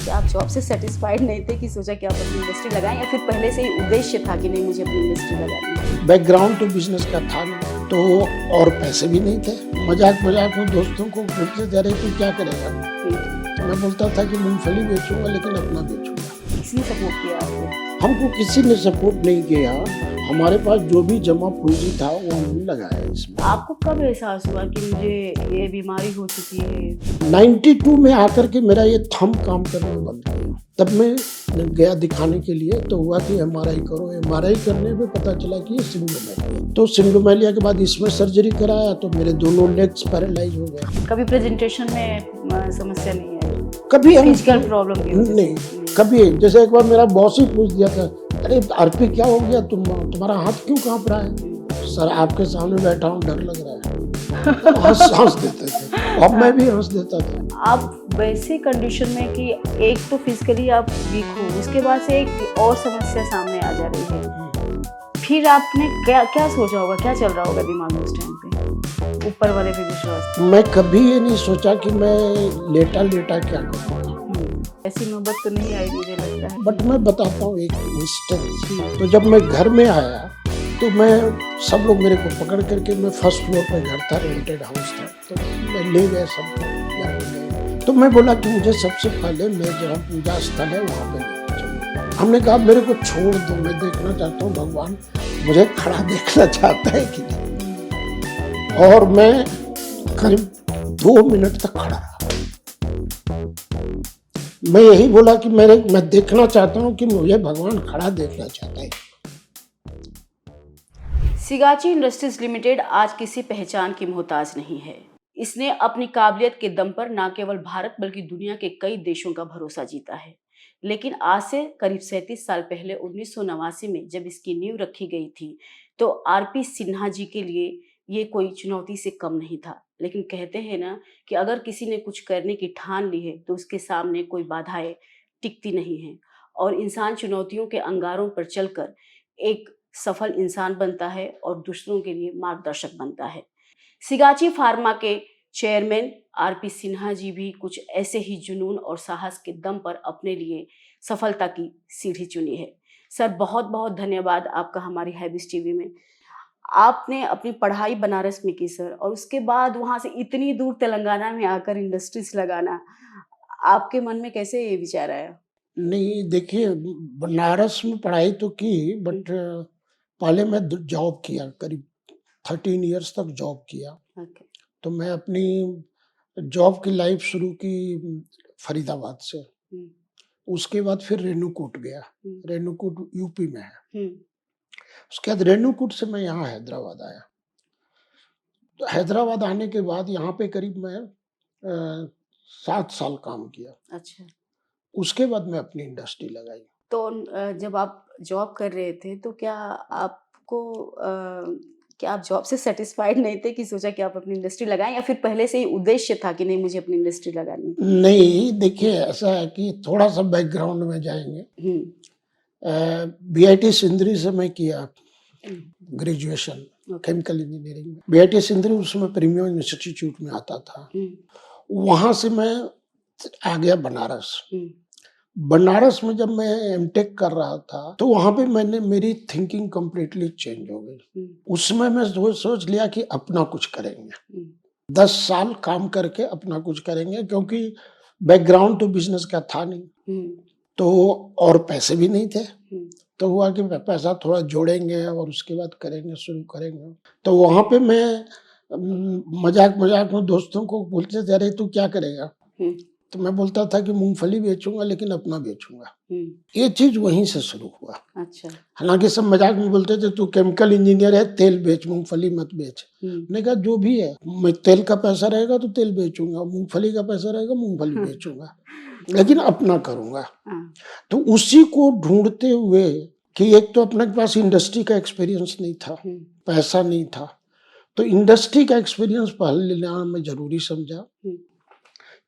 कि आप जॉब से सेटिस्फाइड नहीं थे कि सोचा कि आप अपनी इंडस्ट्री लगाएं, या फिर पहले से ही उद्देश्य था कि नहीं मुझे अपनी इंडस्ट्री लगानी है? बैकग्राउंड तो बिजनेस का था नहीं, तो और पैसे भी नहीं थे। मजाक मजाक में दोस्तों को बोलते जा रहे तू क्या करेगा, तो मैं बोलता था कि मूंगफली बेचूंगा लेकिन अपना बेचूंगा। किसने सपोर्ट किया आपको? हमको किसी ने सपोर्ट नहीं किया, हमारे पास जो भी जमा पूंजी था वो हमने लगाया इसमें। आपको कब एहसास हुआ कि मुझे ये बीमारी हो चुकी है? 92 में आकर के मेरा ये थंब काम करना बंद किया। तब मैं गया दिखाने के लिए, तो हुआ कि MRI करो। MRI करने में पता चला कि ये सिंड्रोमेलिया। तो सिंड्रोमेलिया के बाद इसमें सर्जरी कराया तो मेरे दोनों लेग्स पैरालाइज हो गए। कभी प्रेजेंटेशन में समस्या नहीं आई? कभी फिजिकल प्रॉब्लम नहीं, कभी। जैसे एक बार मेरा बॉस ही पूछ दिया था, अरे RP क्या हो गया, तुम्हारा हाथ क्यों कांप रहा है? सर आपके सामने बैठा हूँ, डर लग रहा है। हंस देते थे, अब मैं भी हंस देता था। आप वैसे कंडीशन में कि एक तो फिजिकली आप वीक हो, उसके बाद से एक और समस्या सामने आ जा रही है, फिर आपने क्या सोचा होगा, क्या चल रहा होगा दिमाग में उस टाइम पे? ऊपर वाले पे विश्वास? मैं कभी ये नहीं सोचा कि मैं लेटा लेटा क्या करूँगा। ऐसी नौबत तो नहीं आई मुझे लगता है। बट मैं बताता हूँ एक इंस्टेंस। तो जब मैं घर में आया तो मैं सब लोग मेरे को पकड़ करके, मैं फर्स्ट फ्लोर पर घर था, रेंटेड हाउस था, तो मैं ले गए सब। तो मैं बोला कि मुझे सबसे पहले मैं जहाँ पूजा स्थल है वहाँ पे लेके चलो। हमने कहा मेरे को छोड़ दो, मैं देखना चाहता हूँ भगवान मुझे खड़ा देखना चाहता है कि नहीं। और मैं करीब 2 मिनट तक खड़ा रहा। मैं यही बोला कि मैं देखना चाहता हूँ कि मुझे भगवान खड़ा देखना चाहता है। सिगाची इंडस्ट्रीज लिमिटेड आज किसी पहचान की मोहताज नहीं है। इसने अपनी काबिलियत के दम पर न केवल भारत बल्कि दुनिया के कई देशों का भरोसा जीता है। लेकिन आज से करीब 37 साल पहले 1989 में जब इसकी नींव रखी गई थी, तो RP सिन्हा जी के लिए ये कोई चुनौती से कम नहीं था। लेकिन कहते हैं ना कि अगर किसी ने कुछ करने की ठान ली है तो उसके सामने कोई बाधाएं टिकती नहीं हैं, और इंसान चुनौतियों के अंगारों पर चलकर एक सफल इंसान बनता है और दूसरों के लिए मार्गदर्शक बनता है। सिगाची फार्मा के चेयरमैन RP सिन्हा जी भी कुछ ऐसे ही जुनून और साहस के दम पर अपने लिए सफलता की सीढ़ी चुनी है। सर बहुत बहुत धन्यवाद आपका हमारी हैबिस टीवी में। आपने अपनी पढ़ाई बनारस में की सर, और उसके बाद वहाँ से इतनी दूर तेलंगाना में आकर इंडस्ट्रीज लगाना, आपके मन में कैसे ये विचार आया? नहीं देखिए, बनारस में पढ़ाई तो की, बट पहले मैं जॉब किया, करीब 13 इयर्स तक जॉब किया। Okay. तो मैं अपनी जॉब की लाइफ शुरू की फरीदाबाद से। उसके बाद फिर रेणुकूट गया। रेणुकूट यूपी में है। उसके बाद रेणुकूट से मैं यहाँ हैदराबाद आया। तो हैदराबाद आने के बाद यहाँ पे करीब मैं 7 साल काम किया। अच्छा। उसके बाद मैं अपनी इंडस्ट्री लगाई। तो जब आप जॉब कर रहे थे तो क्या आपको क्या आप जॉब से सेटिस्फाइड नहीं थे कि सोचा कि आप अपनी इंडस्ट्री लगाएं, या फिर पहले से ही उद्देश्य था कि नहीं मुझे अपनी इंडस्ट्री लगानी? नहीं देखिए, ऐसा है कि थोड़ा सा बैकग्राउंड में जाएंगे। BIT सिंदरी से मैं किया ग्रेजुएशन केमिकल इंजीनियरिंग में। BIT सिंदरी उसमें प्रीमियम इंस्टीट्यूट में आता था। वहां से मैं आ गया बनारस। बनारस में जब मैं MTech कर रहा था तो वहां पे मेरी थिंकिंग कम्प्लीटली चेंज हो गई। उसमें मैं सोच लिया कि अपना कुछ करेंगे, 10 साल काम करके अपना कुछ करेंगे, क्योंकि बैकग्राउंड तो बिजनेस का था नहीं, तो और पैसे भी नहीं थे। तो हुआ कि पैसा थोड़ा जोड़ेंगे और उसके बाद करेंगे, शुरू करेंगे। तो वहां पे मैं मजाक मजाक में दोस्तों को बोलते जा रहे तू क्या करेगा, तो मैं बोलता था कि मूंगफली बेचूंगा लेकिन अपना बेचूंगा। ये चीज वहीं से शुरू हुआ। अच्छा। हालांकि सब मजाक में बोलते थे तू केमिकल इंजीनियर है, तेल बेच, मूंगफली मत बेच। मैंने कहा जो भी है, मैं तेल का पैसा रहेगा तो तेल बेचूंगा, मूंगफली का पैसा रहेगा मूंगफली बेचूंगा, लेकिन अपना करूंगा। तो उसी को ढूंढते हुए कि एक तो अपने पास इंडस्ट्री का एक्सपीरियंस नहीं था, पैसा नहीं था, तो इंडस्ट्री का एक्सपीरियंस पहले लेना मैं जरूरी समझा।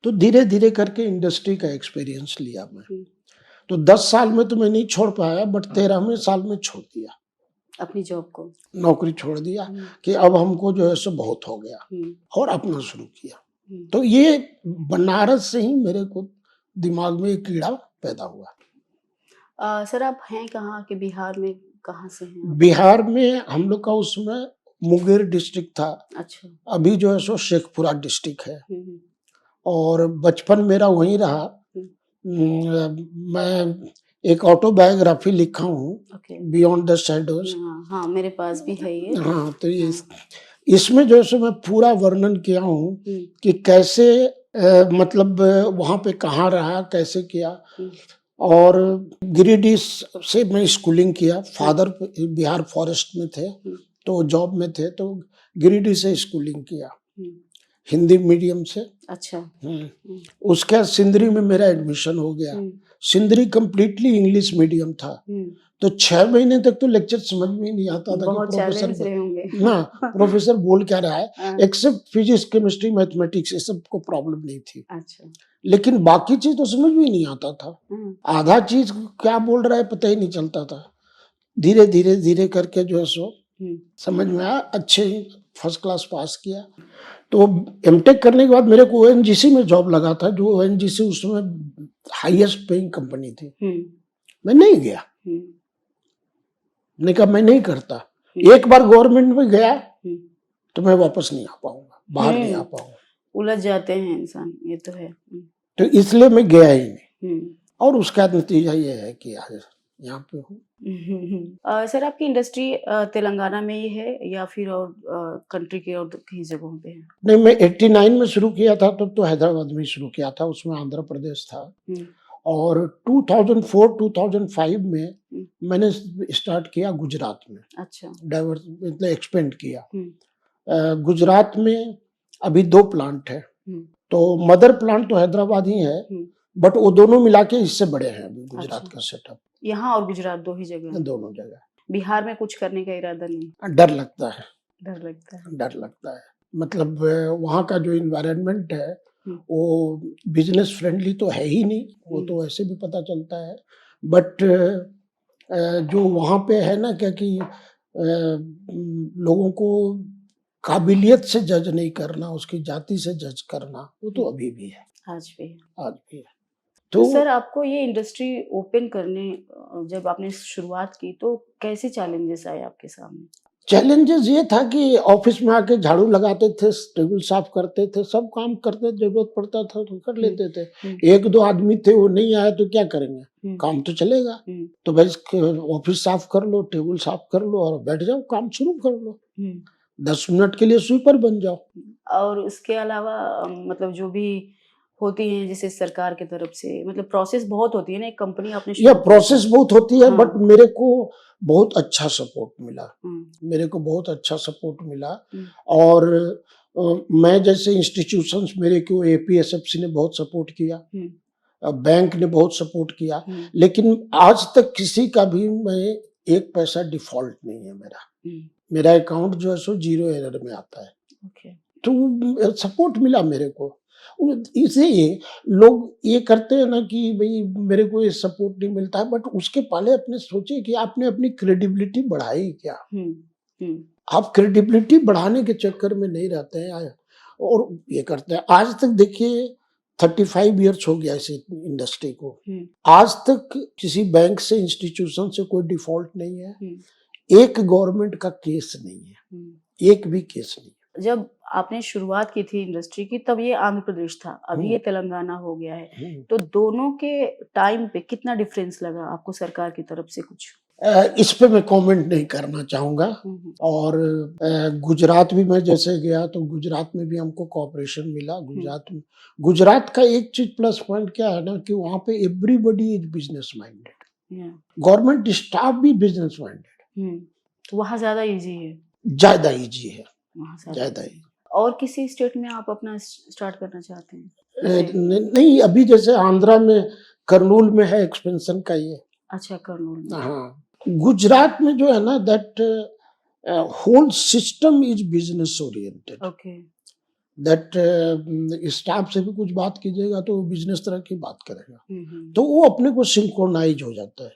तो धीरे धीरे करके इंडस्ट्री का एक्सपीरियंस लिया मैं। तो 10 साल में तो मैं नहीं छोड़ पाया, बट 13वें साल में छोड़ दिया अपनी जॉब को, नौकरी छोड़ दिया कि अब हमको जो है सो बहुत हो गया, और अपना शुरू किया। तो ये बनारस से ही मेरे को दिमाग में एक कीड़ा पैदा हुआ। सर आप हैं कहाँ के, बिहार में कहाँ से हैं आप? बिहार में हम लोग का उसमें मुंगेर डिस्ट्रिक्ट था, अच्छा। अभी जो है सो शेखपुरा डिस्ट्रिक्ट है। हम्म, और बचपन मेरा वहीं रहा। मैं एक ऑटोबायोग्राफी लिखा हूँ, ओके। Beyond the shadows. हाँ हाँ, मेरे पास भी है ये। हाँ, तो ये हाँ। इसमें जो है सो मैं पूरा वर्णन किया हूँ कि कैसे मतलब वहाँ पे कहाँ रहा, कैसे किया। और गिरिडीह से मैं स्कूलिंग किया। फादर बिहार फॉरेस्ट में थे, तो जॉब में थे, तो गिरिडीह से स्कूलिंग किया, हिंदी मीडियम से। अच्छा। उसके बाद सिंदरी में मेरा एडमिशन हो गया। सिंदरी कंप्लीटली इंग्लिश मीडियम था, तो 6 महीने तक तो लेक्चर समझ में ही नहीं आता था कि चैलेंज रहे होंगे। प्रोफेसर बोल क्या रहा है। हाँ। एक्सेप्ट फिजिक्स, केमिस्ट्री, मैथमेटिक्स, ये सब को प्रॉब्लम नहीं थी। अच्छा। लेकिन बाकी चीज तो समझ में ही नहीं आता था। आधा चीज क्या बोल रहा है पता ही नहीं चलता था। धीरे धीरे धीरे करके जो है सो समझ में आया, अच्छे फर्स्ट क्लास पास किया। तो एमटेक करने के बाद मेरे को ओएनजीसी में जॉब लगा था, जो ओएनजीसी उसमें हाईएस्ट पेइंग कंपनी थी। मैं नहीं गया, मैंने कहा मैं नहीं करता। एक बार गवर्नमेंट में गया तो मैं वापस नहीं आ पाऊंगा, बाहर नहीं आ पाऊंगा। उलझ जाते हैं इंसान, ये तो है। तो इसलिए मैं गया ही नहीं। और उसका नतीजा ये है कि आज यहाँ पे हूँ। सर आपकी इंडस्ट्री तेलंगाना में ही है या फिर और कंट्री के और कई जगहों पे है? नहीं, मैं 89 में शुरू किया था, तब तो हैदराबाद में शुरू किया था, उसमें आंध्र प्रदेश था। और 2004-2005 में मैंने स्टार्ट किया गुजरात में। अच्छा। डाइवर्स मतलब एक्सपेंड किया। गुजरात में अभी 2 प्लांट है, तो मदर प्लांट तो हैदराबाद ही है, बट वो दोनों मिला के इससे बड़े हैं अभी गुजरात का सेटअप। यहाँ और गुजरात दो ही जगह? दोनों जगह। बिहार में कुछ करने का इरादा नहीं? डर लगता है। डर लगता है? डर लगता है। मतलब वहाँ का जो इन्वायरमेंट है वो बिजनेस फ्रेंडली तो है ही नहीं, वो तो ऐसे भी पता चलता है। बट जो वहाँ पे है ना क्या कि लोगों को काबिलियत से जज नहीं करना, उसकी जाति से जज करना, वो तो अभी भी है, आज भी है। तो सर आपको ये इंडस्ट्री ओपन करने जब आपने शुरुआत की तो कैसे चैलेंजेस आए आपके सामने? चैलेंजेस ये था कि ऑफिस में आके झाड़ू लगाते थे, टेबल साफ करते थे, सब काम करते, जरूरत पड़ता था तो कर लेते थे। 1-2 आदमी थे, वो नहीं आया तो क्या करेंगे, काम तो चलेगा। तो भाई ऑफिस साफ कर लो, टेबल साफ कर लो और बैठ जाओ, काम शुरू कर लो। 10 मिनट के लिए स्वीपर बन जाओ। और उसके अलावा मतलब जो भी होती हैं जैसे सरकार की तरफ से, मतलब प्रोसेस बहुत होती है ना, एक कंपनी आपने या प्रोसेस बहुत होती है। बट मेरे को बहुत अच्छा सपोर्ट मिला, मेरे को बहुत अच्छा सपोर्ट मिला। और मैं जैसे इंस्टीट्यूशंस मेरे को एपीएसएफसी ने बहुत सपोर्ट किया, बैंक ने बहुत सपोर्ट किया, लेकिन आज तक किसी का भी मैं 1 पैसा डिफॉल्ट नहीं है मेरा अकाउंट जो है सो 0 एरर में आता है। तो सपोर्ट मिला मेरे को। इसलिए लोग ये करते हैं ना कि भाई मेरे को ये सपोर्ट नहीं मिलता है, बट उसके पहले अपने सोचिए कि आपने अपनी क्रेडिबिलिटी बढ़ाई क्या। आप क्रेडिबिलिटी बढ़ाने के चक्कर में नहीं रहते हैं और ये करते हैं। आज तक देखिए 35 इयर्स हो गया इस इंडस्ट्री को, आज तक किसी बैंक से, इंस्टीट्यूशन से कोई डिफॉल्ट नहीं है, एक गवर्नमेंट का केस नहीं है, एक भी केस नहीं है। जब आपने शुरुआत की थी इंडस्ट्री की तब ये आंध्र प्रदेश था, अभी ये तेलंगाना हो गया है, तो दोनों के टाइम पे कितना डिफरेंस लगा आपको सरकार की तरफ से कुछ? इस पे मैं कमेंट नहीं करना चाहूंगा। और गुजरात भी मैं जैसे गया तो गुजरात में भी हमको कोऑपरेशन मिला। गुजरात का एक चीज प्लस पॉइंट क्या है ना कि वहाँ पे everybody is business minded, government staff भी बिजनेस माइंडेड, वहाँ ज्यादा इजी है, ज्यादा इजी है, ज्यादा ही। और किसी स्टेट में आप अपना स्टार्ट करना चाहते हैं? नहीं, अभी जैसे आंध्रा में कर्नूल में है एक्सपेंशन का ये। अच्छा, कर्नूल में। हाँ, गुजरात में जो है ना that whole system is business oriented. Okay. That staff से भी कुछ बात कीजिएगा तो बिजनेस तरह की बात करेगा, तो वो अपने को सिंक्रोनाइज हो जाता है,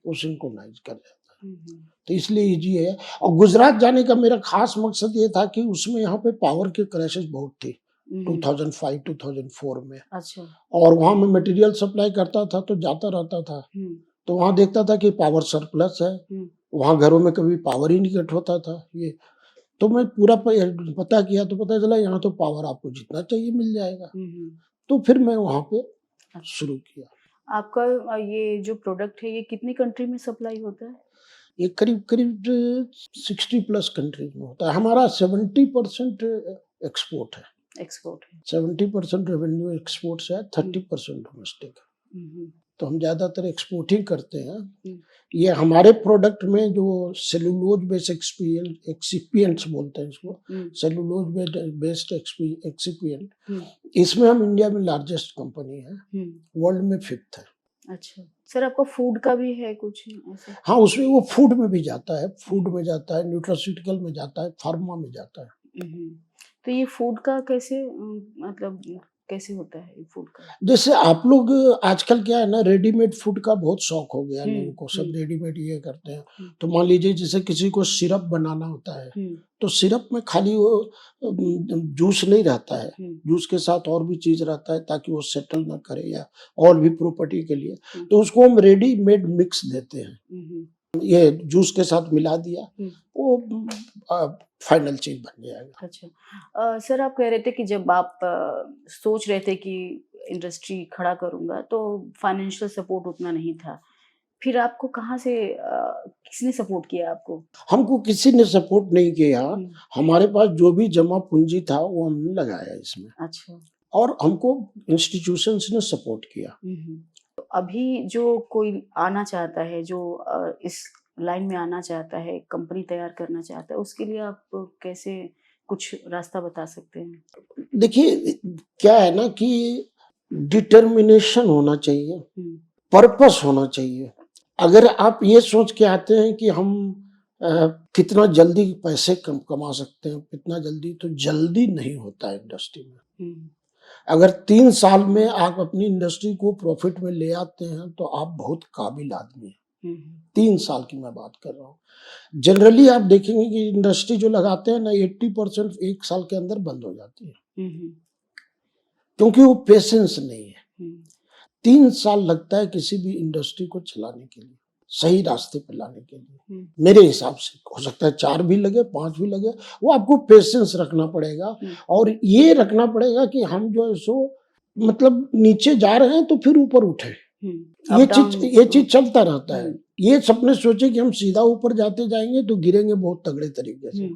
वो सिंक्रोनाइज कर जाता है, तो इसलिए इजी है। और गुजरात जाने का मेरा खास मकसद ये था कि उसमें यहाँ पे पावर की क्राइसिस बहुत थी। 2005-2004 में। अच्छा। और वहाँ मैं मटेरियल सप्लाई करता था तो जाता रहता था, तो वहाँ देखता था कि पावर सरप्लस है, वहाँ घरों में कभी पावर ही नहीं कट होता था। ये तो मैं पूरा पता किया तो पता चला यहाँ तो पावर आपको जितना चाहिए मिल जाएगा। तो फिर मैं वहाँ पे शुरू किया। आपका ये जो प्रोडक्ट है ये कितनी कंट्री में सप्लाई होता है? ये करीब करीब 60+ कंट्रीज में होता है। हमारा 70% एक्सपोर्ट है। एक्सपोर्ट है। 70% रेवेन्यू एक्सपोर्ट से है, 30% डोमेस्टिक। तो हम ज्यादातर एक्सपोर्ट ही करते हैं। ये हमारे प्रोडक्ट में जो सेलुलोज बेस्ड एक्सिपिएंट्स बोलते हैं इसको, सेलुलोज बेस्ड एक्सिपिएंट, इसमें हम इंडिया में लार्जेस्ट कंपनी है, वर्ल्ड में 5th है। अच्छा सर, आपका फूड का भी है कुछ ऐसे? हाँ, उसमें वो फूड में भी जाता है, फूड में जाता है, न्यूट्रास्यूटिकल में जाता है, फार्मा में जाता है। तो ये फूड का कैसे मतलब कैसे होता है ये फूड का? जैसे आप लोग आजकल क्या है ना, रेडीमेड फूड का बहुत शौक हो गया लोगों को, सब रेडीमेड ये करते हैं। तो मान लीजिए जैसे किसी को सिरप बनाना होता है, तो सिरप में खाली वो जूस नहीं रहता है, जूस के साथ और भी चीज रहता है ताकि वो सेटल ना करे या और भी प्रॉपर्टी के लिए, तो उसको हम रेडीमेड मिक्स देते हैं। ये जूस के साथ मिला दिया, वो फाइनल चीज बन जाएगा। अच्छा सर, आप कह रहे थे कि जब आप सोच रहे थे कि इंडस्ट्री खड़ा करूंगा तो फाइनेंशियल सपोर्ट उतना नहीं था, फिर आपको कहाँ से किसने सपोर्ट किया आपको? हमको किसी ने सपोर्ट नहीं किया, हमारे पास जो भी जमा पूंजी था वो हमने लगाया इसमें। अच्छा। और हमको इंस्टीट्यूशंस ने सपोर्ट किया। तो अभी जो कोई आना चाहता है, जो इस लाइन में आना चाहता है, कंपनी तैयार करना चाहता है, उसके लिए आप कैसे कुछ रास्ता बता सकते हैं? देखिए क्या है ना कि डिटर्मिनेशन होना चाहिए, पर्पस होना चाहिए। अगर आप ये सोच के आते हैं कि हम कितना जल्दी पैसे कमा सकते हैं, कितना जल्दी, तो जल्दी नहीं होता है इंडस्ट्री में। अगर 3 साल में आप अपनी इंडस्ट्री को प्रॉफिट में ले आते हैं तो आप बहुत काबिल आदमी हैं। 3 साल की मैं बात कर रहा हूँ। जनरली आप देखेंगे कि इंडस्ट्री जो लगाते हैं ना, 80% 1 साल के अंदर बंद हो जाती है, क्योंकि वो पेशेंस नहीं है। 3 साल लगता है किसी भी इंडस्ट्री को चलाने के लिए, सही रास्ते पर लाने के लिए। मेरे हिसाब से हो सकता है 4 भी लगे, 5 भी लगे, वो आपको पेशेंस रखना पड़ेगा। और ये रखना पड़ेगा कि हम जो है सो मतलब नीचे जा रहे हैं तो फिर ऊपर उठे। ये चीज चलता रहता है। ये सपने सोचे कि हम सीधा ऊपर जाते जाएंगे तो गिरेंगे बहुत तगड़े तरीके से।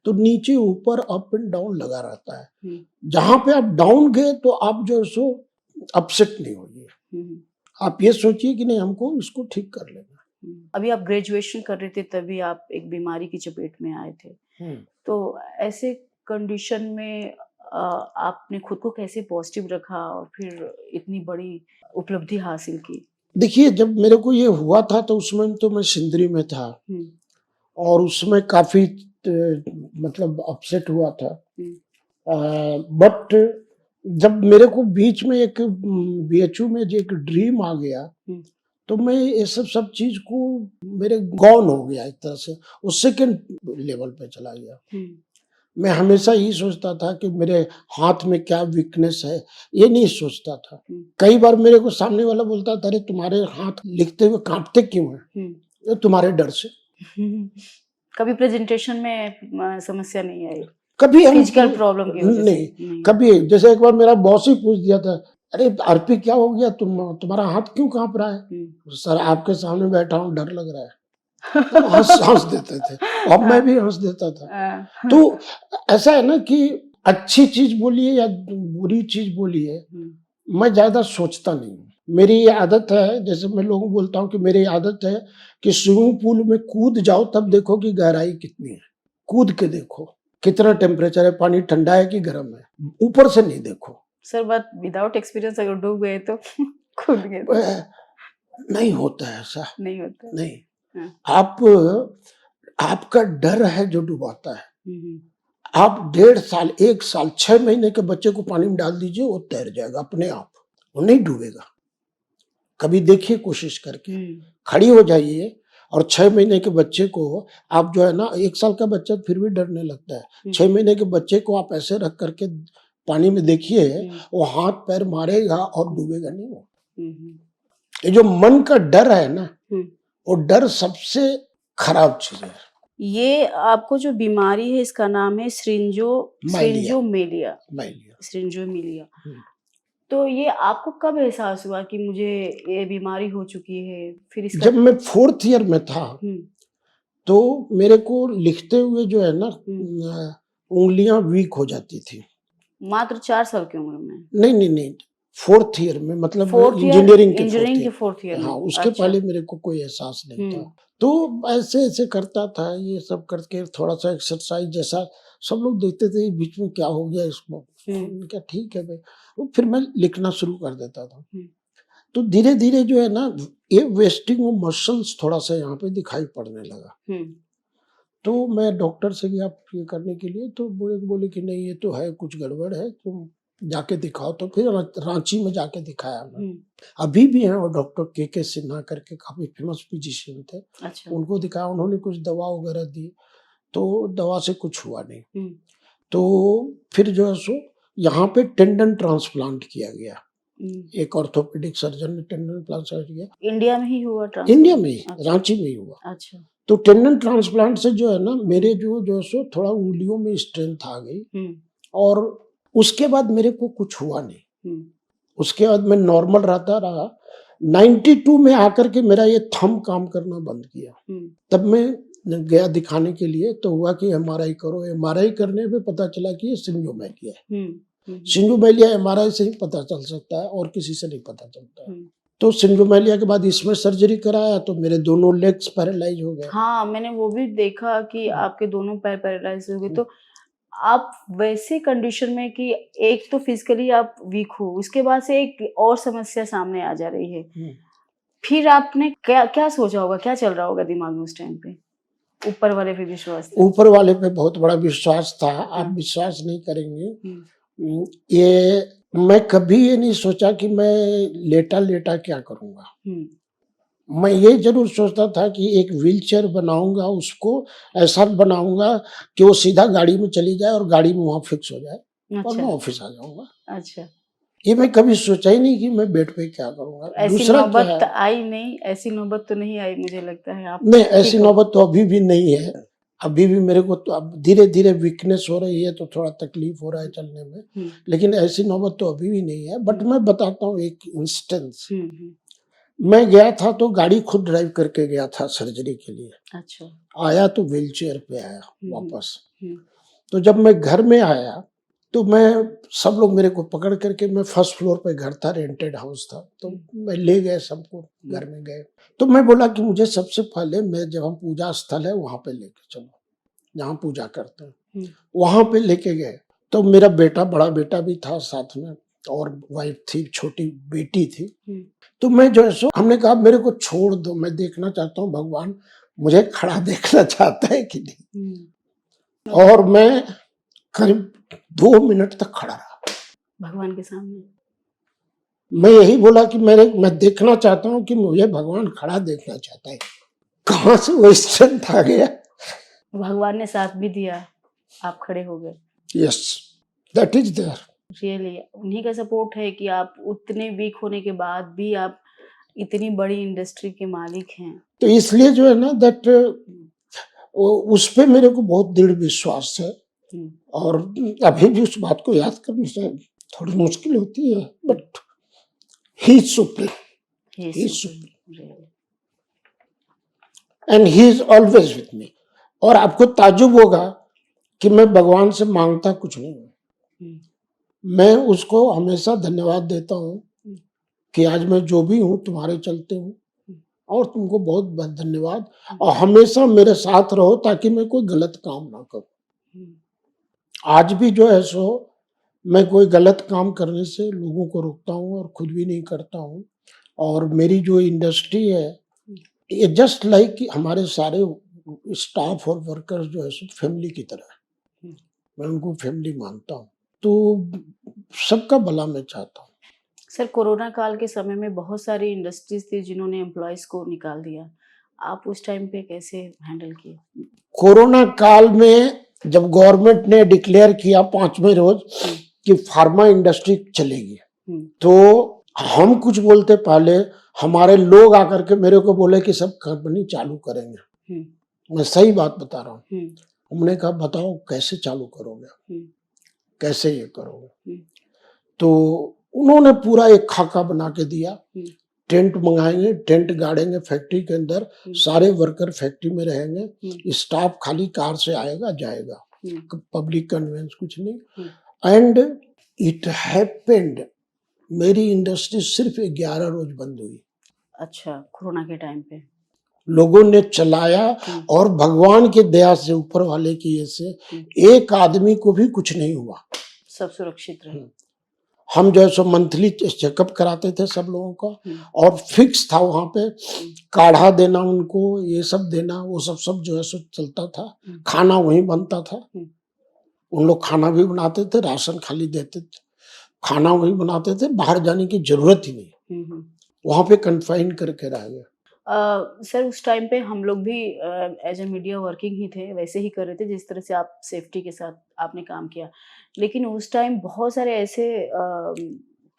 तो नीचे ऊपर अप एंड डाउन लगा रहता है। जहां पे आप डाउन गए तो आप जो है सो अपसेट नहीं होइए, आप ये सोचिए कि नहीं हमको इसको ठीक कर लेना। अभी आप ग्रेजुएशन कर रहे थे तभी आप एक बीमारी की चपेट में आए थे, तो ऐसे कंडीशन में आपने खुद को कैसे पॉजिटिव रखा और फिर इतनी बड़ी उपलब्धि हासिल की? देखिए जब मेरे को ये हुआ था तो उसमें तो मैं सिंदरी में था और उसमें काफी मतलब अपसेट हुआ था। बट जब मेरे को बीच में एक BHU में जो एक ड्रीम आ गया, तो मैं ये सब चीज को मेरे गॉन हो गया एक तरह से, उस सेकेंड लेवल पे चला गया। मैं हमेशा यही सोचता था कि मेरे हाथ में क्या वीकनेस है, ये नहीं सोचता था। कई बार मेरे को सामने वाला बोलता था, अरे तुम्हारे हाथ लिखते हुए कांपते क्यों हैं? तुम्हारे डर से। कभी प्रेजेंटेशन में समस्या नहीं आई? कभी फिजिकल प्रॉब्लम की वजह से? नहीं, कभी। जैसे एक बार मेरा बॉस ही पूछ दिया था, अरे आरपी क्या हो गया, तुम्हारा हाथ क्यों कांप रहा है? सर आपके सामने बैठा हूँ, डर लग रहा है। तो हंस देते थे और मैं भी हंस देता था। तो ऐसा है ना कि अच्छी चीज बोलिए या बुरी चीज बोलिए, मैं ज्यादा सोचता नहीं हूँ। मेरी ये आदत है, जैसे मैं लोगों को बोलता हूँ कि मेरी आदत है कि स्विमिंग पूल में कूद जाओ तब देखो कि गहराई कितनी है, कूद के देखो कितना टेम्परेचर है, पानी ठंडा है कि गर्म है, ऊपर से नहीं देखो। सर बात विदाउट एक्सपीरियंस अगर डूब गए तो कूद गए तो? नहीं होता है ऐसा, नहीं होता। नहीं। आपका डर है जो डुबाता है। आप 1.5 साल 1 साल 6 महीने के बच्चे को पानी में डाल दीजिए, वो तैर जाएगा अपने आप, वो नहीं डूबेगा। कभी देखिए कोशिश करके, खड़ी हो जाइए और 6 महीने के बच्चे को आप जो है ना, 1 साल का बच्चा फिर भी डरने लगता है, 6 महीने के बच्चे को आप ऐसे रख करके पानी में देखिए, वो हाथ पैर मारेगा और डूबेगा नहीं वो। हम्म, ये जो मन का डर है ना, हम्म। वो डर सबसे खराब चीज है। ये आपको जो बीमारी है इसका नाम है माइलिया। श्रिंजोमिलिया। हम्म। तो ये आपको कब एहसास हुआ कि मुझे ये बीमारी हो चुकी है? फिर इसका जब मैं 4th ईयर में था तो मेरे को लिखते हुए जो है ना उंगलियां वीक हो जाती थी। मात्र 4 साल की उम्र में? नहीं, 4th ईयर में, मतलब Fourth year, इंजीनियरिंग के इंजीनियरिंग 4th के ईयर। 4th ईयर में। हाँ, उसके अच्छा। पहले मेरे को कोई एहसास नहीं था। तो ऐसे ऐसे करता था, ये सब करके थोड़ा सा एक्सरसाइज जैसा, सब लोग देखते थे बीच में क्या हो गया इसको, क्या ठीक है भाई। वो फिर मैं लिखना शुरू कर देता था। तो धीरे धीरे जो है ना, ये वेस्टिंग ऑफ मसल्स थोड़ा सा यहाँ पे दिखाई पड़ने लगा। तो मैं डॉक्टर से गया ये करने के लिए, तो बोले कि नहीं, ये तो है, कुछ गड़बड़ है, तुम जाके दिखाओ। तो फिर रांची में जाके दिखाया मैं। अभी भी हैं वो डॉक्टर के सिन्हा करके, काफी फेमस फिजिशियन थे। अच्छा। उनको दिखाया, उन्होंने कुछ दवा वगैरह दी, तो दवा से कुछ हुआ नहीं। तो फिर जो है सो यहाँ पे टेंडन ट्रांसप्लांट किया गया। एक ऑर्थोपेडिक सर्जन ने टेंडन ट्रांसप्लांट किया। इंडिया में ही हुआ? इंडिया में ही, रांची में ही हुआ। अच्छा। तो टेंडन ट्रांसप्लांट से जो है ना, मेरे जो है सो थोड़ा उंगलियों में स्ट्रेंथ आ गई, और उसके बाद मेरे को कुछ हुआ नहीं। उसके बाद मैं नॉर्मल रहता रहा। 92 में आकर के मेरा ये थंब काम करना बंद किया। तब मैं गया दिखाने के लिए, तो हुआ कि एमआरआई करो। एमआरआई करने पे पता चला कि ये सिंड्रोमेलिया है। सिंड्रोमेलिया एमआरआई से ही पता चल सकता है, और किसी से नहीं पता चलता है। तो सिंड्रोमेलिया के बाद इसमें सर्जरी कराया, तो मेरे दोनों लेग्स पैरालाइज हो गए। हाँ, मैंने वो भी देखा कि आपके दोनों पैर पैरालाइज हो गए। तो आप वैसे कंडीशन में कि एक तो फिजिकली आप वीक हो, उसके बाद से एक और समस्या सामने आ जा रही है। फिर आपने क्या क्या सोचा होगा, क्या चल रहा होगा दिमाग में उस टाइम पे? ऊपर वाले पे विश्वास था? ऊपर वाले पे बहुत बड़ा विश्वास था। आप विश्वास नहीं करेंगे, ये मैं कभी ये नहीं सोचा कि मैं लेटा लेटा क्या करूंगा। मैं ये जरूर सोचता था कि एक व्हीलचेयर बनाऊंगा, उसको ऐसा बनाऊंगा कि वो सीधा गाड़ी में चली जाए और गाड़ी में वहां फिक्स हो जाए। अच्छा। और मैं ऑफिस आ जाऊंगा। अच्छा। ये मैं कभी सोचा ही नहीं कि मैं बेड पे क्या करूंगा। ऐसी दूसरा नौबत आई नहीं? ऐसी नौबत तो नहीं आई, मुझे लगता है। आप नहीं, ऐसी नौबत तो अभी भी नहीं है। अभी भी मेरे को तो अब धीरे धीरे वीकनेस हो रही है, तो थोड़ा तकलीफ हो रहा है चलने में, लेकिन ऐसी नौबत तो अभी भी नहीं है। बट मैं बताता हूँ एक इंस्टेंस। मैं गया था तो गाड़ी खुद ड्राइव करके गया था सर्जरी के लिए। अच्छा। आया तो व्हीलचेयर पे आया वापस। तो जब मैं घर में आया तो मैं, सब लोग मेरे को पकड़ करके, मैं फर्स्ट फ्लोर पे घर था, रेंटेड हाउस था, तो मैं ले गए सबको, घर में गए। तो मैं बोला कि मुझे सबसे पहले, मैं जब हम पूजा स्थल है वहां पे लेके चलो, जहाँ पूजा करते हैं वहां पे लेके गए। तो मेरा बेटा, बड़ा बेटा भी था साथ में, और वाइफ थी, छोटी बेटी थी। तो मैं जो है सो, हमने कहा मेरे को छोड़ दो, मैं देखना चाहता हूँ भगवान मुझे खड़ा देखना चाहता है कि नहीं। और मैं करीब 2 मिनट तक खड़ा रहा भगवान के सामने। मैं यही बोला कि मैं देखना चाहता हूँ कि मुझे भगवान खड़ा देखना चाहता है। कहाँ से वो स्ट्रेंथ आ गया? भगवान ने साथ भी दिया, आप खड़े हो गए। Yes, that is there. Really उन्हीं का सपोर्ट है कि आप उतने वीक होने के बाद भी आप इतनी बड़ी इंडस्ट्री के मालिक हैं। तो इसलिए जो है ना, दैट उस पे मेरे को बहुत दृढ़ विश्वास है। और अभी भी उस बात को याद करने से थोड़ी मुश्किल होती है, but he is supreme, he is supreme, and he is always with me. और आपको ताज्जुब होगा कि मैं भगवान से मांगता कुछ नहीं हूँ। मैं उसको हमेशा धन्यवाद देता हूँ कि आज मैं जो भी हूँ तुम्हारे चलते हूँ, और तुमको बहुत बहुत धन्यवाद, और हमेशा मेरे साथ रहो ताकि मैं कोई गलत काम ना करूँ। आज भी जो है सो मैं कोई गलत काम करने से लोगों को रोकता हूँ और खुद भी नहीं करता हूँ। और मेरी जो इंडस्ट्री है, ये जस्ट लाइक कि हमारे सारे स्टाफ और वर्कर्स जो है सो फैमिली की तरह है। मैं उनको फैमिली मानता हूँ, तो सबका भला मैं चाहता हूँ। सर, कोरोना काल के समय में बहुत सारी इंडस्ट्रीज थी जिन्होंने एम्प्लॉयज को निकाल दिया, आप उस टाइम पे कैसे हैंडल किए? कोरोना काल में जब गवर्नमेंट ने डिक्लेयर किया 5वें रोज कि फार्मा इंडस्ट्री चलेगी। हम्म, तो हम कुछ बोलते पहले, हमारे लोग आकर के मेरे को बोले कि सब कंपनी चालू करेंगे। हम्म, मैं सही बात बता रहा हूँ। हम्म, हमने कहा बताओ कैसे चालू करोगे, हम्म, कैसे ये करोगे। हम्म, तो उन्होंने पूरा एक खाका बना के दिया। हम्म, टेंट मंगाएंगे, टेंट गाड़ेंगे फैक्ट्री के अंदर, सारे वर्कर फैक्ट्री में रहेंगे, स्टाफ खाली कार से आएगा जाएगा, पब्लिक कन्वेंस कुछ नहीं। एंड इट हैपेंड, मेरी इंडस्ट्री सिर्फ 11 रोज बंद हुई। अच्छा, कोरोना के टाइम पे लोगों ने चलाया और भगवान की दया से, ऊपर वाले की ये से, एक आदमी को भी कुछ नहीं हुआ, सब सुरक्षित रहे। हम जो है सो मंथली चेकअप कराते थे सब लोगों का, और फिक्स था वहां पे काढ़ा देना उनको, ये सब देना, वो सब जो है सो चलता था। खाना वहीं बनता था, उन लोग खाना भी बनाते थे, राशन खाली देते थे, खाना वहीं बनाते थे, बाहर जाने की जरूरत ही नहीं, वहां पे कन्फाइन करके रह गए। सर उस टाइम पे हम लोग भी एज ए मीडिया वर्किंग ही थे, वैसे ही कर रहे थे जिस तरह से आप सेफ्टी के साथ आपने काम किया। लेकिन उस टाइम बहुत सारे ऐसे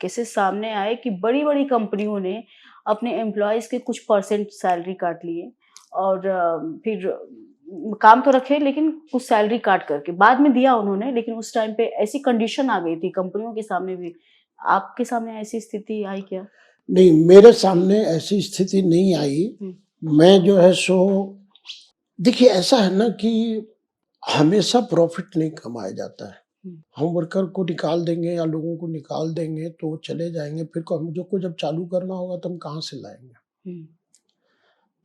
केसेस सामने आए कि बड़ी बड़ी कंपनियों ने अपने एम्प्लॉयज़ के कुछ परसेंट सैलरी काट लिए और फिर काम तो रखे लेकिन कुछ सैलरी काट करके बाद में दिया उन्होंने। लेकिन उस टाइम पे ऐसी कंडीशन आ गई थी कंपनियों के सामने भी। आपके सामने ऐसी स्थिति आई क्या? नहीं, मेरे सामने ऐसी स्थिति नहीं आई। मैं जो है सो, देखिए ऐसा है ना कि हमेशा प्रॉफिट नहीं कमाया जाता है। हम वर्कर को निकाल देंगे या लोगों को निकाल देंगे तो वो चले जाएंगे, फिर हम जो को जब चालू करना होगा तो हम कहाँ से लाएंगे।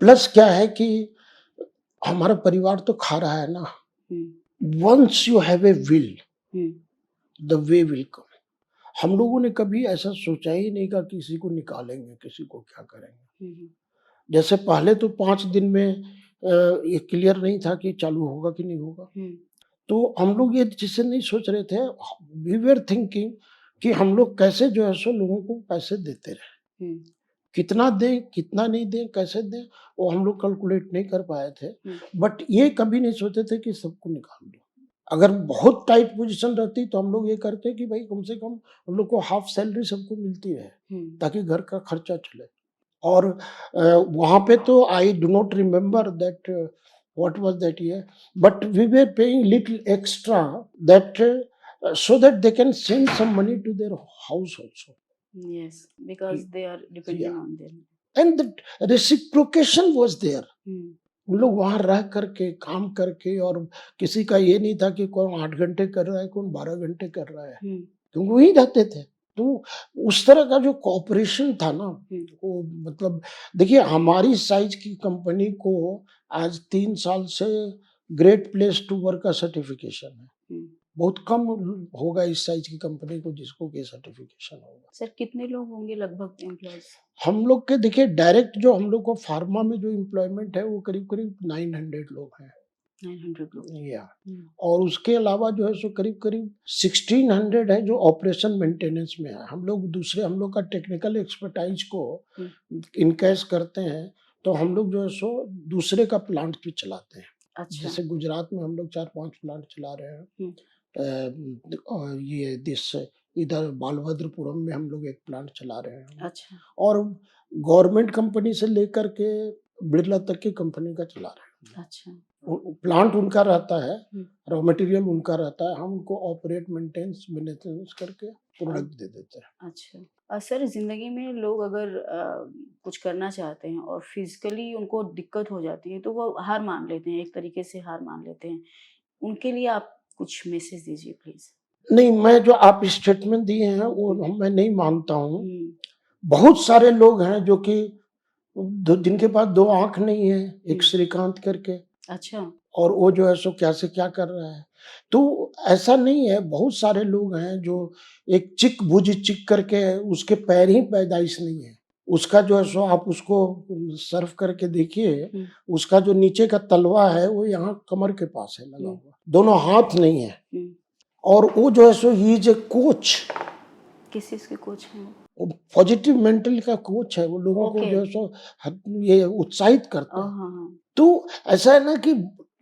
प्लस क्या है कि हमारा परिवार तो खा रहा है ना। Once you have a will, the way will come. हम लोगों ने कभी ऐसा सोचा ही नहीं कि किसी को निकालेंगे, किसी को क्या करेंगे। जैसे पहले तो 5 दिन में ये क्लियर नहीं था कि चालू होगा कि नहीं होगा। तो हम लोग ये चीजें नहीं सोच रहे थे। वी वर थिंकिंग कि हम लोग कैसे जो है सो लोगों को पैसे देते रहे, कितना दें कितना नहीं दें कैसे दें, वो हम लोग कैलकुलेट नहीं कर पाए थे। बट ये कभी नहीं सोचे थे कि सबको निकाल दो। अगर बहुत टाइट पोजीशन रहती तो हम लोग ये करते कि भाई कम से कम हम लोग को हाफ सैलरी सबको मिलती रहे ताकि घर का खर्चा चले। और वहां पे तो I do not remember that what was that year, but we were paying little extra that so that they can send some money to their house also. Yes, because they are depending Yeah. on them. And the reciprocation was there. उन लोग वहां रह करके काम करके, और किसी का ये नहीं था कि कौन 8 घंटे कर रहा है कौन 12 घंटे कर रहा है, क्योंकि वही रहते थे। तो उस तरह का जो कॉपरेशन था ना, वो मतलब देखिए हमारी साइज की कंपनी को आज 3 साल से ग्रेट प्लेस टू वर्क का सर्टिफिकेशन है। बहुत कम होगा इस साइज की कंपनी को जिसको ये सर्टिफिकेशन होगा। सर कितने लोग होंगे लगभग एम्प्लॉयज? हम लोग के देखिए डायरेक्ट जो हम लोग को फार्मा में जो एम्प्लॉयमेंट है वो करीब करीब 900 लोग हैं। 900 लोग या और उसके अलावा जो है सो करीब करीब 1600 है जो ऑपरेशन मेंटेनेंस में है। हम लोग दूसरे, हम लोग का टेक्निकल एक्सपर्टाइज को इनकैश करते हैं तो हम लोग जो है सो दूसरे का प्लांट भी चलाते हैं। अच्छा। जैसे गुजरात में हम लोग 4-5 प्लांट चला रहे हैं। और ये दिस इधर बालभद्रपुरम में हम लोग एक प्लांट चला रहे हैं। अच्छा। और गवर्नमेंट कंपनी से लेकर के बिरला तक की कंपनी का चला रहे हैं। अच्छा। प्लांट उनका रहता है, रॉ मटेरियल उनका रहता है, हम उनको ऑपरेट मेंटेनेंस करके प्रोडक्ट दे देते हैं। अच्छा। सर जिंदगी में लोग अगर कुछ करना चाहते हैं और फिजिकली उनको दिक्कत हो जाती है तो वो हार मान लेते हैं, एक तरीके से हार मान लेते हैं। उनके लिए आप कुछ मैसेज दीजिए प्लीज। नहीं, मैं जो आप स्टेटमेंट दिए हैं वो मैं नहीं मानता हूँ। बहुत सारे लोग हैं जो कि जिनके पास 2 आंख नहीं है, एक श्रीकांत करके। अच्छा। और वो जो है सो क्या से क्या कर रहा है। तो ऐसा नहीं है, बहुत सारे लोग हैं जो एक चिक भुजी चिक करके, उसके पैर ही पैदाइश नहीं है, उसका जो है सो आप उसको सर्व करके देखिए, उसका जो नीचे का तलवा है वो यहाँ कमर के पास है लगा हुआ, दोनों हाथ नहीं है। और वो जो है सो ही इज ए कोच। किस चीज के कोच हैं? वो पॉजिटिव मेंटल का कोच है। वो लोगों को जो है सो ये उत्साहित करता है। तो ऐसा है ना कि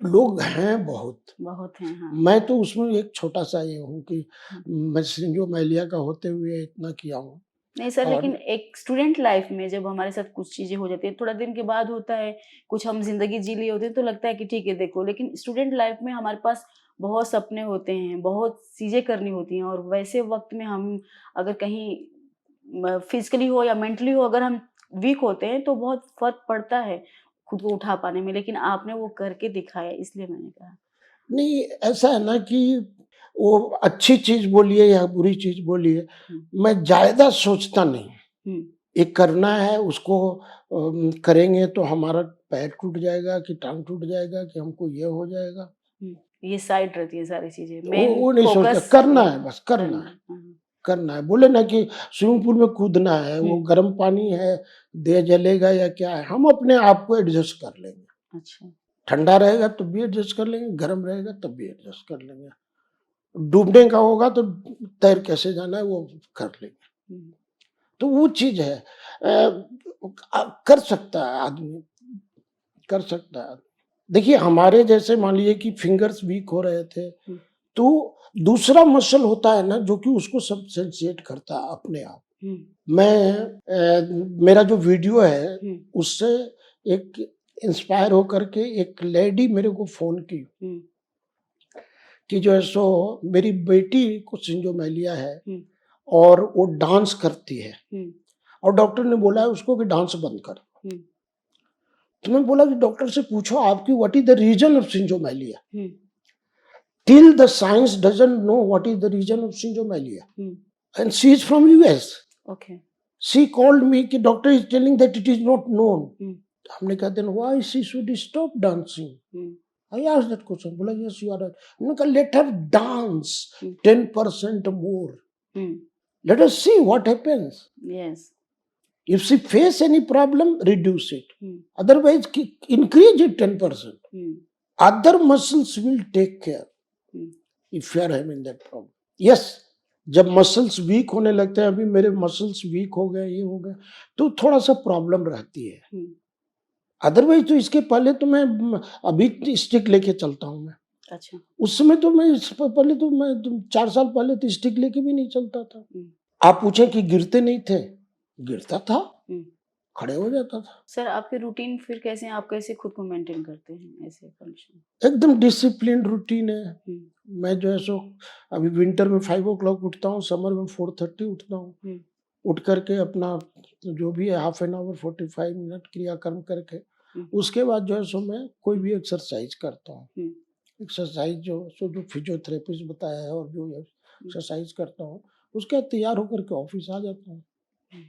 लोग हैं बहुत। बहुत हैं, हाँ। मैं तो उसमें एक छोटा सा ये हूँ कि मैं सिंजोमाइलिया का होते हुए इतना किया हूँ। नहीं सर, और लेकिन एक स्टूडेंट लाइफ में जब हमारे साथ कुछ चीजें हो जाती है, थोड़ा दिन के बाद होता है, कुछ हम जिंदगी जी लिए होते हैं तो लगता है कि ठीक है देखो, लेकिन स्टूडेंट लाइफ में हमारे पास बहुत सपने होते हैं, बहुत चीजें करनी होती हैं, और वैसे वक्त में हम अगर कहीं फिजिकली हो या मेंटली हो, अगर हम वीक होते हैं तो बहुत फर्क पड़ता है खुद को उठा पाने में, लेकिन आपने वो करके दिखाया, इसलिए मैंने कहा। नहीं, ऐसा है ना कि वो अच्छी चीज़ बोलिए या बुरी चीज़ बोलिए, हम्म, मैं ज़्यादा सोचता नहीं। हम्म, ये करना है उसको करेंगे तो हमारा पैर टूट जाएगा कि टाँग टूट जाएगा कि हमको ये हो जाएगा। ये साइड रहती है सारी चीजें, वो मेन वो नहीं सोचता, फोकस करना वही है बस करना करना है, है। हाँ, करना है। बोले ना कि स्विमिंग पूल में कूदना है, वो हम्म, गर्म पानी है, देह जलेगा या क्या है, हम अपने आप को एडजस्ट कर लेंगे। अच्छा। ठंडा रहेगा तब भी एडजस्ट कर लेंगे, गर्म रहेगा तब भी एडजस्ट कर लेंगे। डूबने का होगा तो तैर कैसे जाना है वो कर लेंगे। हम्म, तो वो चीज़ है। कर सकता है आदमी, कर सकता है। देखिए हमारे जैसे मान लीजिए कि फिंगर्स वीक हो रहे थे, हम्म, तो दूसरा मसल होता है ना जो कि उसको सबसेंशिएट करता है अपने आप। हम्म, मैं मेरा जो वीडियो है हम्म, उससे एक इंस्पायर होकर के एक लेडी मेरे को फ़ोन की हम्म, कि जो है सो मेरी बेटी को सिंड्रोमाइलिया है हम्म, और वो डांस करती है हम्म, और डॉक्टर ने बोला है उसको कि डांस बंद कर। हम्म, तो मैं बोला कि डॉक्टर से पूछो आपकी what is the reason of सिंड्रोमाइलिया। Hmm, Till the science doesn't know what is the reason of syndromalia. Hmm, And she is from US. Okay, She called me कि doctor is telling that it is not known. हम्म, हमने कहा then why she should stop dancing? Hmm, I asked that question. बोला yes you are right. हमने कहा let her dance hmm, 10% more. Hmm, Let us see what happens. Yes, If she face any problem, reduce it. Hmm, Otherwise, increase it 10%. Hmm, Other muscles will take care. Hmm, if you are having that problem. Yes, जब muscles weak होने लगते हैं, अभी मेरे muscles weak हो गए, ये हो गए, तो थोड़ा सा प्रॉब्लम रहती है। हम्म, अदरवाइज तो इसके पहले तो मैं अभी स्टिक लेके चलता हूँ मैं। अच्छा, उस समय तो मैं पहले तो मैं 4 साल पहले तो स्टिक लेके भी नहीं चलता था। हम्म, आप पूछे कि गिरते नहीं थे, गिरता था, हम्म। खड़े हो जाता था। सर आपके रूटीन फिर कैसे हैं? आप कैसे खुद को मेंटेन करते हैं ऐसे कंडीशन? एकदम डिसिप्लिन रूटीन है। हम्म, मैं जो है सो अभी विंटर में 5 o'clock उठता हूँ, समर में 4:30 उठता हूँ। हम्म, उठ करके अपना जो भी है हाफ एन आवर 45 मिनट क्रियाकर्म करके हम्म, उसके बाद जो है सो मैं कोई भी एक्सरसाइज करता हूँ। हम्म, एक्सरसाइज जो फिजियोथेरेपिस्ट बताया है और जो हम्म, एक्सरसाइज करता हूँ उसके बाद तैयार होकर के ऑफिस आ जाता हूँ। हम्म,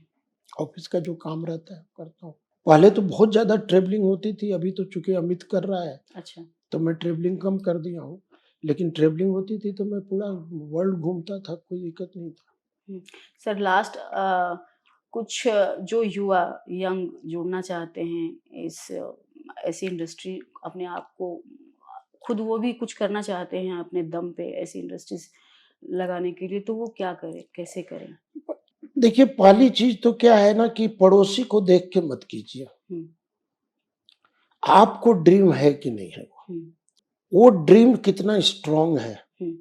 ऑफिस का जो काम रहता है करता हूँ। पहले तो बहुत ज़्यादा ट्रेवलिंग होती थी, अभी तो चूंकि अमित कर रहा है अच्छा, तो मैं ट्रेवलिंग कम कर दिया हूँ। लेकिन ट्रेवलिंग होती थी तो मैं पूरा वर्ल्ड घूमता था, कोई दिक्कत नहीं था। हम्म। सर लास्ट कुछ जो युवा यंग जुड़ना चाहते हैं इस ऐसी इंडस्ट्री, अपने आप को खुद वो भी कुछ करना चाहते हैं अपने दम पे ऐसी इंडस्ट्रीज लगाने के लिए, तो वो क्या करें, कैसे करें? देखिए पहली चीज तो क्या है ना कि पड़ोसी को देख के मत कीजिए। हम्म, आपको ड्रीम है कि नहीं है, हम्म, वो ड्रीम कितना स्ट्रांग है, हम्म,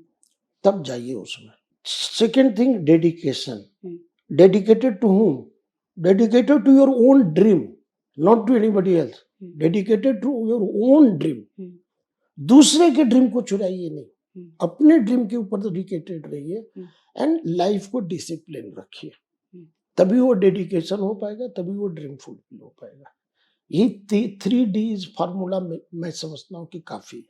तब जाइए उसमें। Second thing, dedication. Hmm, dedicated to whom? Dedicated to your own dream, not to anybody else. Hmm, dedicated to your own dream. Hmm, दूसरे के ड्रीम को चुराइए नहीं, हम्म, अपने ड्रीम के ऊपर डेडिकेटेड रहिए हम्म, एंड लाइफ को डिसिप्लिन रखिए। हम्म, तभी वो डेडिकेशन हो पाएगा, तभी वो ड्रीम फुलफिल हो पाएगा। ये 3 Ds फार्मूला मैं समझता हूँ कि काफी है।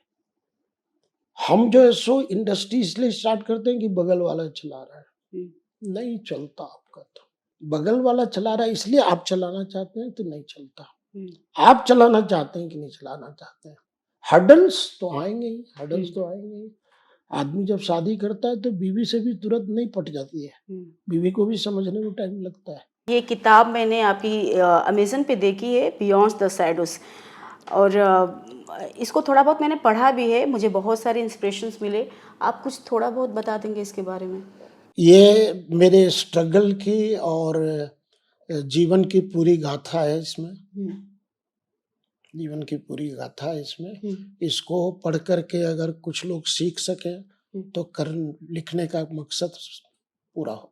हम जो है सो इंडस्ट्री इसलिए स्टार्ट करते हैं कि बगल वाला चला रहा है, हम्म, नहीं चलता आपका। तो बगल वाला चला रहा है इसलिए आप चलाना चाहते हैं तो नहीं चलता। हम्म, आप चलाना चाहते हैं कि नहीं चलाना चाहते हैं। हडल्स तो आएंगे ही, हडल्स हम्म, तो आएंगे ही। आदमी जब शादी करता है तो बीवी से भी तुरंत नहीं पट जाती है, हम्म। बीवी को भी समझने में टाइम लगता है। ये किताब मैंने आपकी अमेज़न पे देखी है, बियॉन्ड द शैडोज़, और इसको थोड़ा बहुत मैंने पढ़ा भी है, मुझे बहुत सारे इंस्पिरेशंस मिले। आप कुछ थोड़ा बहुत बता देंगे इसके बारे में? ये मेरे स्ट्रगल की और जीवन की पूरी गाथा है इसमें। हुँ, जीवन की पूरी गाथा है इसमें। इसको पढ़ करके अगर कुछ लोग सीख सके तो कर लिखने का मकसद पूरा हो।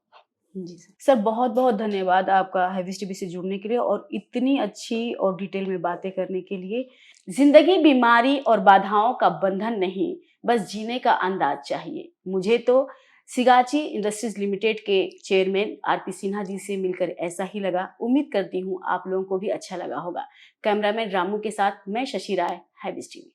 जी सर, बहुत बहुत धन्यवाद आपका हैविस टीवी से जुड़ने के लिए और इतनी अच्छी और डिटेल में बातें करने के लिए। जिंदगी बीमारी और बाधाओं का बंधन नहीं, बस जीने का अंदाज चाहिए। मुझे तो सिगाची इंडस्ट्रीज लिमिटेड के चेयरमैन आरपी सिन्हा जी से मिलकर ऐसा ही लगा। उम्मीद करती हूँ आप लोगों को भी अच्छा लगा होगा। कैमरामैन रामू के साथ मैं शशि राय, हैविस टीवी।